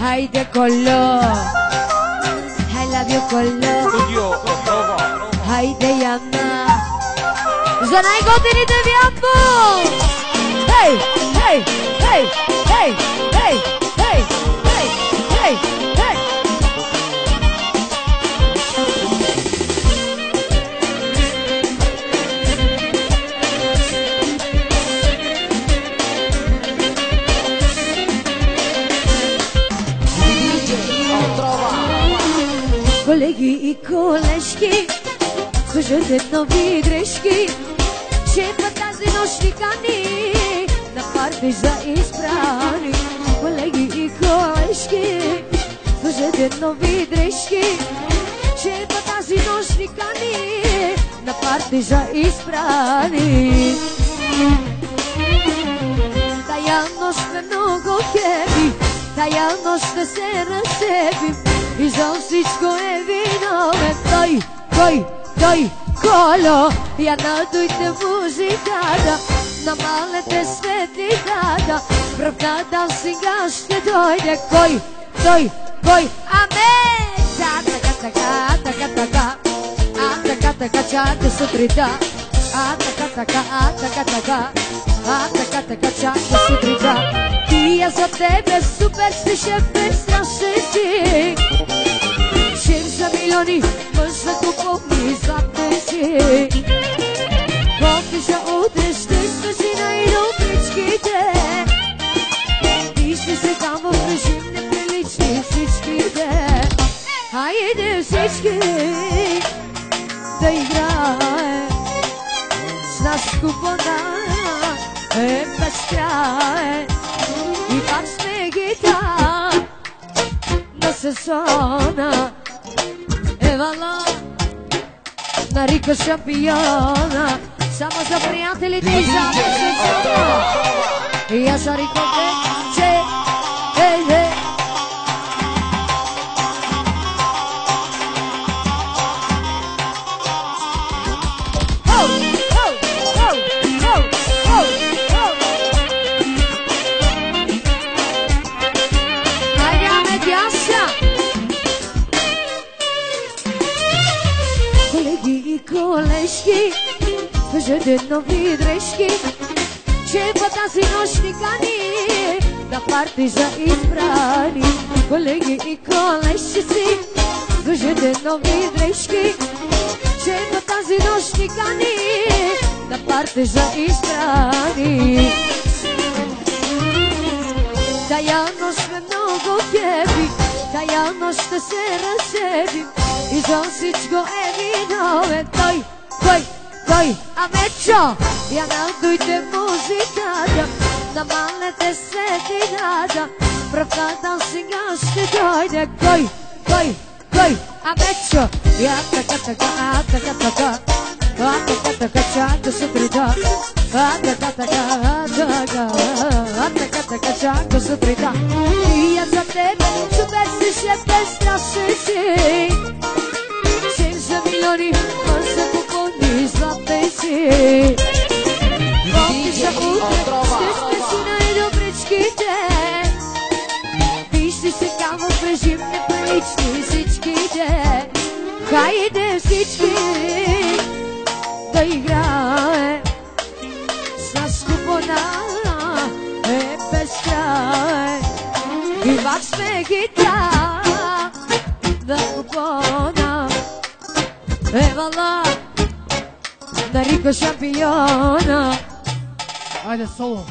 Хайде коло, I love you коло. Хайде Яна, за най-готините ви амбо. Хей, хей, хей, хей, хей, хей, хей, хей, хей. Колеги и колежки, кажете нови грешки, че па тази нощ ни кани на парти за избрани. Колеги и колежки, кажете нови грешки, че па тази нощ ни кани на парти за избрани. Тая нощ ме много кеби, тая нощ ще се разсебим и за всичко е виновен той, коло. Я надуйте музиката, намалете светлината, правдата сега ще дойде. Кой, амен! Така, чака сутринта. Така, чака сутринта. Тия за тебе супер стише безстрашен си. Шир за милиони, мъж за куповни записи. Помни за утре ще спаси най-добричките. Вижте се там в режим неприлични всичките. Хайде всички да играем с нас купона е безкраен. И пак сме гитар на сезона. Евала на Рико шампиона. Само за приятелите и за сезона. И аз за Рико вече колежки, кажете нови дрежки, че по тази нощ ни кани на парти за избрани. Колеги и колежки, кажете нови дрежки, че по тази нощ ни кани на парти за избрани. Тая нощ ме много кеби, тая нощ ще се разсебим и за всичко е виновен той, амечо. Я надуйте музиката, намалете светлината, правдата сега ще дойде. Кой, амечо. Я така, чака сутринта. Така, чака сутринта. И аз за тебе супер си ще безстрашен си. Шим за милиони, мъж за купони записи. Помни за утре, ще спаси най-добричките. Вижте сега в режим неприлични всичките. Хайде всички да играем с нас купона е безкрай. И пак сме гитар на купона. Евала на Рико шампиона. Айде соло.